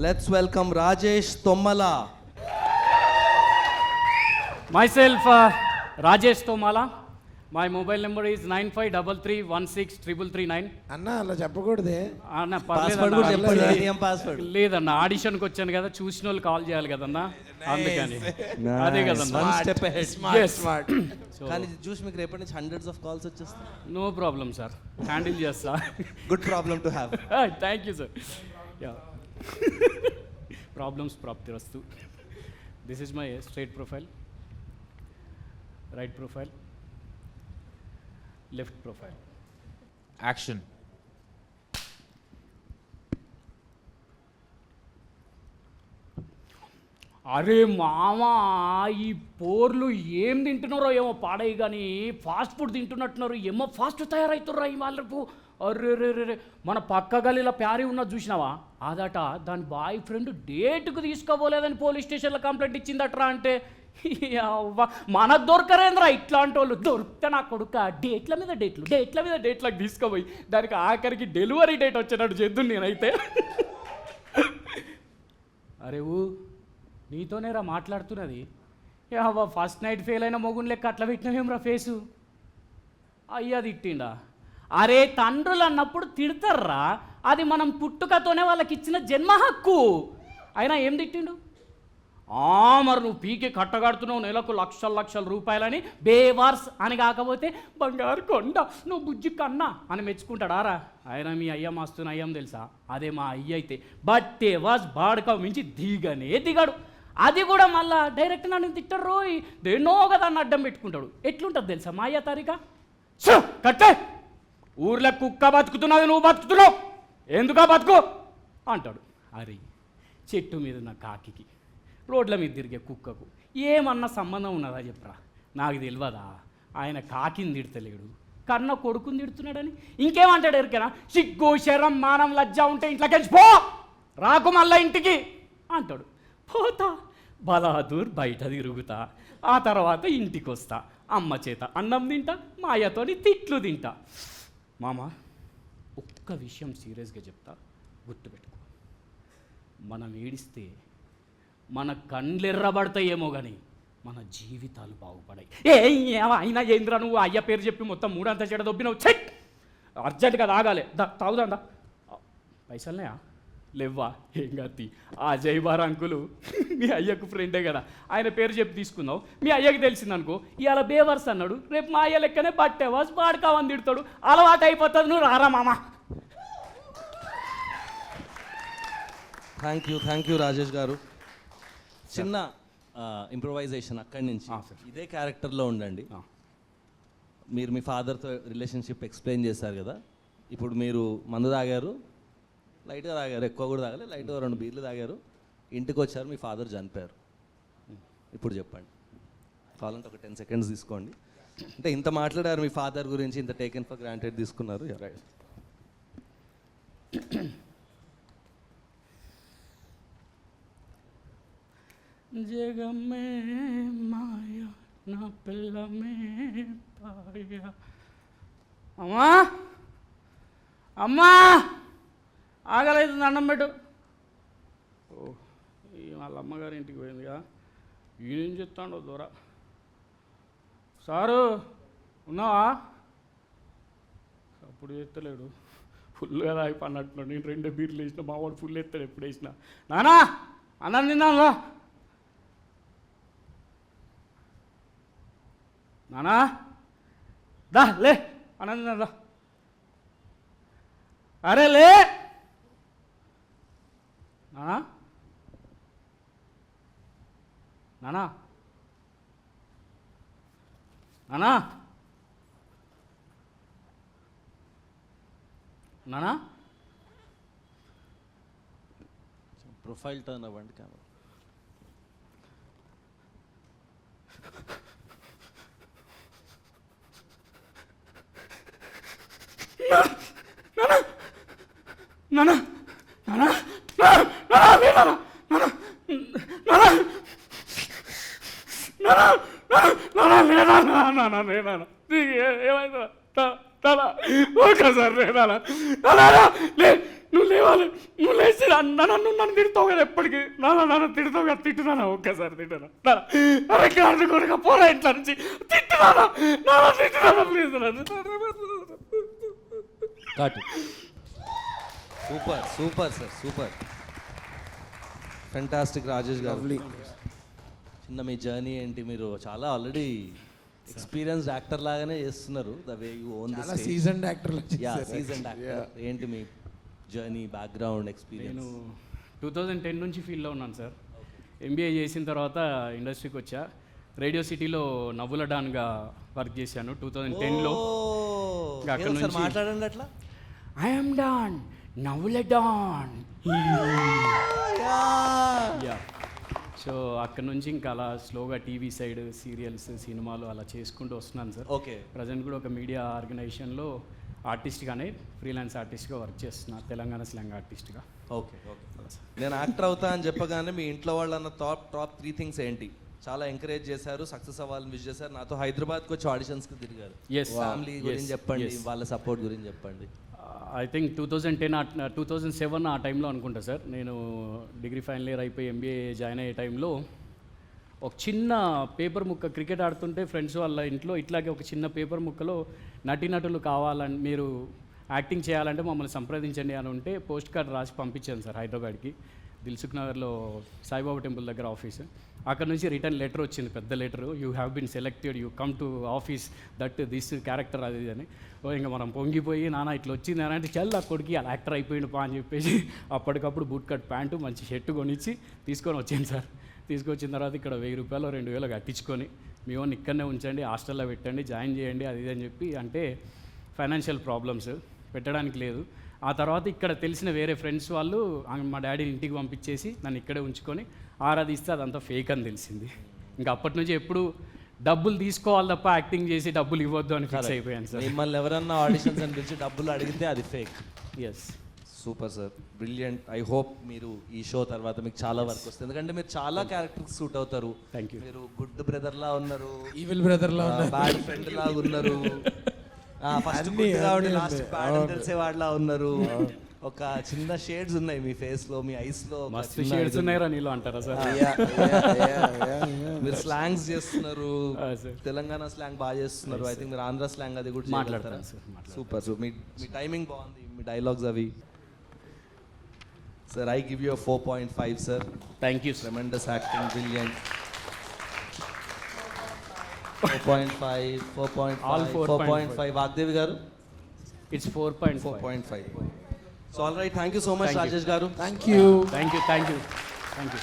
Let's welcome Rajesh Tommala. Myself, Rajesh Tomala. My mobile number is 9533163339. అన్న అలా చెప్పకూడదే. అన్న Password కూడా చెప్పండి. ATM password. లేదన్న, ఆడిషన్కి వచ్చాను కదా, చూసిన వాళ్ళు కాల్ చేయాలి కదన్నా, అందుకని అదే కదన్నా. One step ahead. Yes. కానీ చూసి మీకు రేపటి నుంచి hundreds of calls వచ్చేస్తాయి. నో ప్రాబ్లం సార్, హ్యాండిల్ చేస్తా. Good problem to have. Thank you sir. Problems ప్రాప్తిరస్తు. This is my straight profile, right profile, left profile. Action. అరే మామా, ఈ పోర్లు ఏం తింటున్నారో ఏమో పాడై కానీ ఫాస్ట్ ఫుడ్ తింటున్నట్టున్నారు, ఏమో ఫాస్ట్ తయారవుతుర్రా ఈ వాళ్ళకు. అర్రే రే రే రే, మన పక్క గలీలో ప్యారీ ఉన్నది చూసినావా, అదట దాని బాయ్ ఫ్రెండ్ డేట్కు తీసుకోపోలేదని పోలీస్ స్టేషన్లో కంప్లైంట్ ఇచ్చిందట్రా. అంటే మనకు దొరకరేంద్రా ఇట్లాంటి వాళ్ళు, దొరికితే నా కొడుక డేట్ల మీద డేట్లకు తీసుకోపోయి దానికి ఆఖరికి డెలివరీ డేట్ వచ్చేటట్టు చేద్దు నేనైతే. అరే నీతోనేరా మాట్లాడుతున్నది, ఫస్ట్ నైట్ ఫెయిల్ అయిన మొగుని లెక్క అట్లా పెట్టినవేమ్రా ఫేసు. అయ్యా తిట్టిండా? అరే తండ్రులు అన్నప్పుడు తిడతారా, అది మనం పుట్టుకతోనే వాళ్ళకి ఇచ్చిన జన్మ హక్కు. అయినా ఏం తిట్టిండు? మరి నువ్వు పీకే కట్టగడుతున్నావు నెలకు లక్షల రూపాయలని, బేవార్స్ అని కాకపోతే బంగారు కొండ నువ్వు బుజ్జి కన్నా అని మెచ్చుకుంటాడారా? ఆయన మీ అయ్య మస్తు అయ్యం తెలుసా, అదే మా అయ్య అయితే బట్టే వాస్ బాడక మించి దిగడు. అది కూడా మళ్ళా డైరెక్ట్ నన్ను తిట్టాడు రోయ్, దేన్నో కదా అని అడ్డం పెట్టుకుంటాడు. ఎట్లుంటుంది తెలుసా మా అయ్య తారీఖా? కట్టే ఊర్లో కుక్క బతుకుతున్నది, నువ్వు బతుకుతున్నావు, ఎందుకా బతుకు అంటాడు. అరే చెట్టు మీద ఉన్న కాకికి రోడ్ల మీద తిరిగే కుక్కకు ఏమన్నా సంబంధం ఉన్నదా చెప్పరా? నాకు తెలియదా? ఆయన కాకిని తిడతలేడు, కన్న కొడుకుని తిడుతున్నాడని. ఇంకేమంటాడు ఎరికేనా? సిగ్గు శరం మానం లజ్జ ఉంటే ఇంట్లోకి పో, రాకు మళ్ళా ఇంటికి అంటాడు. పోతా బలాదూర్ బయట తిరుగుతా, ఆ తర్వాత ఇంటికి వస్తా, అమ్మ చేత అన్నం తింటా, మాయతోని తిట్లు తింటా. మామ ఒక్క విషయం సీరియస్గా చెప్తా, గుర్తుపెట్టుకో. మనం ఏడిస్తే మన కండ్లెర్రబడతాయేమో కానీ మన జీవితాలు బాగుపడాయి. అయినా ఏంద్రా నువ్వు అయ్య పేరు చెప్పి మొత్తం మూడంతా చెడ దొబ్బినావు. చెక్ అర్జెంటుగా తాగాలి, తాగుదా? పైసలున్నాయా? లేవ్వా? ఏం కాదు. ఆ జైబార్ అంకులు మీ అయ్యకు ఫ్రెండే కదా, ఆయన పేరు చెప్పి తీసుకుందావు. మీ అయ్యకి తెలిసిందనుకో, ఇవాళ బేవర్స్ అన్నాడు, రేపు మా అయ్య లెక్కనే బట్టేవాస్ బాడుకావని తిడతాడు, అలవాటు అయిపోతుంది. నువ్వు రారా మామా. థ్యాంక్ యూ రాజేష్ గారు. చిన్న ఇంప్రొవైజేషన్ అక్కడి నుంచి. ఇదే క్యారెక్టర్లో ఉండండి. మీరు మీ ఫాదర్తో రిలేషన్షిప్ ఎక్స్ప్లెయిన్ చేశారు కదా, ఇప్పుడు మీరు మందు తాగారు, లైట్గా తాగారు, ఎక్కువ కూడా తాగలేదు, లైట్గా 2 బీర్లు తాగారు, ఇంటికి వచ్చారు, మీ ఫాదర్ చనిపోయారు. ఇప్పుడు చెప్పండి. కావాలంటే ఒక 10 seconds తీసుకోండి. అంటే ఇంత మాట్లాడారు మీ ఫాదర్ గురించి, ఇంత టేకెన్ ఫర్ గ్రాంటెడ్ తీసుకున్నారు. జగమే మాయ నా పిల్లమే పాయ. అమ్మా అమ్మా ఆగలేదు, దండం పెట్టు. వాళ్ళ అమ్మగారి ఇంటికి పోయిందిగా, ఈయనేం చెప్తాడో దూర. సారు ఉన్నావా? అప్పుడు ఎత్తలేడు, ఫుల్గా తాగి పన్నట్టున్నాడు. నేను 2 బీర్లు వేసిన, మా వాడు ఫుల్ ఎత్తాడు ఎప్పుడు వేసిన. నానా అన్నం తిన్నాను, నానా దా లే అన్నం తిన్నా. అరే లే నానా, నానా నానా నానా. ప్రొఫైల్ టర్న్ అవ్వండి కెమెరా. నానా నానా ఏమైందా? ఒకసారి నువ్వు లేవాలి, నువ్వు లేచి నన్ను తిడతావు కదా ఎప్పటికీ, నన్ను తిడతావు కదా, తిట్టున్నానా ఒక్కసారి తిట్టాను, అరే కాదు కొడుక పోరా ఇంట్లో నుంచి, తిట్టున్నానా ప్లీజ్ కాటు. Super super sir, super, fantastic. Rajesh గారు, చిన్న మీ జర్నీ ఏంటి? మీరు చాలా ఆల్రెడీ ఎక్స్పీరియన్స్డ్ యాక్టర్ లాగానే చేస్తున్నారు. The way you own the stage. Seasoned actor. Yeah, seasoned actor. ఏంటి మీ జర్నీ, బ్యాక్గ్రౌండ్ ఎక్స్పీరియన్స్? నేను 2010 నుంచి ఫీల్డ్లో ఉన్నాను సార్. ఎంబీఏ చేసిన తర్వాత ఇండస్ట్రీకి వచ్చా. రేడియో సిటీలో నవ్వుల డాన్గా వర్క్ చేశాను 2010లో. అక్కడ నుంచి మాట్లాడండి అట్లా. ఐఎమ్ డాన్, నవ్వుల డాన్. యా, సో అక్కడ నుంచి ఇంకా అలా స్లోగా టీవీ సైడ్, సీరియల్స్, సినిమాలు అలా చేసుకుంటూ వస్తున్నాను సార్. ఓకే. ప్రజెంట్ కూడా ఒక మీడియా ఆర్గనైజేషన్లో ఆర్టిస్ట్గానే ఫ్రీలాన్స్ ఆర్టిస్ట్గా వర్క్ చేస్తున్నా, తెలంగాణ స్లాంగ్ ఆర్టిస్ట్గా. Okay okay. నేను యాక్టర్ అవుతా అని చెప్పగానే మీ ఇంట్లో వాళ్ళు అన్న టాప్ 3 థింగ్స్ ఏంటి? చాలా ఎంకరేజ్ చేశారు, సక్సెస్ అవ్వాలని విష్ చేశారు. నాతో హైదరాబాద్కి వచ్చి ఆడిషన్స్కి తిరిగారు. ఫ్యామిలీ గురించి చెప్పండి, వాళ్ళ సపోర్ట్ గురించి చెప్పండి. ఐ థింక్ 2010 2007 ఆ టైంలో అనుకుంటా సార్. నేను డిగ్రీ ఫైనల్ ఇయర్ అయిపోయి ఎంబీఏ జాయిన్ అయ్యే టైంలో ఒక చిన్న పేపర్ ముక్క, క్రికెట్ ఆడుతుంటే ఫ్రెండ్స్ వాళ్ళ ఇంట్లో ఇట్లాగే ఒక చిన్న పేపర్ ముక్కలో నటీనటులు కావాలని, మీరు యాక్టింగ్ చేయాలంటే మమ్మల్ని సంప్రదించండి అని ఉంటే పోస్ట్ కార్డ్ రాసి పంపించాను సార్ హైదరాబాద్కి. దిల్సుఖ్ నగర్లో సాయిబాబా టెంపుల్ దగ్గర ఆఫీస్. అక్కడ నుంచి రిటర్న్ లెటర్ వచ్చింది, పెద్ద letter. You have been selected, you come to office, that this character అది అని. ఇంకా మనం పొంగిపోయి, నాన్న ఇట్లా వచ్చింది అని అంటే, చల్ ఆ కొడుకు అలా యాక్టర్ అయిపోయిండు పా అని చెప్పేసి అప్పటికప్పుడు బూట్ కట్ ప్యాంటు, మంచి షర్ట్ కొనిచ్చి తీసుకొని వచ్చాను సార్. తీసుకొచ్చిన తర్వాత ఇక్కడ 1000 రూపాయలు 2000 కట్టించుకొని, మీ ఓన్ ఇక్కడనే ఉంచండి, హాస్టల్లో పెట్టండి, జాయిన్ చేయండి అది ఇది అని చెప్పి. అంటే ఫైనాన్షియల్ ప్రాబ్లమ్స్, పెట్టడానికి లేదు. ఆ తర్వాత ఇక్కడ తెలిసిన వేరే ఫ్రెండ్స్ వాళ్ళు మా డాడీని ఇంటికి పంపించేసి నన్ను ఇక్కడే ఉంచుకొని ఆరాధిస్తే అదంతా ఫేక్ అని తెలిసింది. ఇంకా అప్పటి నుంచి ఎప్పుడు డబ్బులు తీసుకోవాలి తప్ప యాక్టింగ్ చేసి డబ్బులు ఇవ్వద్దు అని ఫిక్స్ అయిపోయాను సార్. మిమ్మల్ని ఎవరన్నా ఆడిషన్స్ అని పిలిచి డబ్బులు అడిగితే అది fake. Yes. Super sir, brilliant. I hope మీరు ఈ షో తర్వాత మీకు చాలా వర్క్ వస్తుంది, ఎందుకంటే మీరు చాలా క్యారెక్టర్స్ సూట్ అవుతారు. Thank you. మీరు గుడ్ బ్రదర్ లా ఉన్నారు, ఈవిల్ బ్రదర్ లా ఉన్నారు, బ్యాడ్ ఫ్రెండ్ లాగా ఉన్నారు, ఫస్ట్ లాస్ట్ బ్యాడ్ అని తెలిసేవాడిలా ఉన్నారు. ఒక చిన్న షేడ్స్ ఉన్నాయి మీ ఫేస్ లో, మీ ఐస్ లో మస్తు షేడ్స్ ఉన్నాయరా నీలో అంటారా సార్? మీరు స్లాంగ్స్ చేస్తున్నారు, సార్ తెలంగాణ స్లాంగ్ బాగా చేస్తున్నారు. ఐ థింక్ మీరు ఆంధ్ర స్లాంగ్ అది కూడా మాట్లాడతారా సార్? సూపర్. మీ టైమింగ్ బాగుంది, మీ డైలాగ్స్ అవి. Sir I give you 4.5 sir. Thank you. Tremendous acting, brilliant. 4.5 All 4.5. Vagdevi garu it's 4.5. 4.5. So all right, thank you so much Rajesh garu. Thank you. Thank you.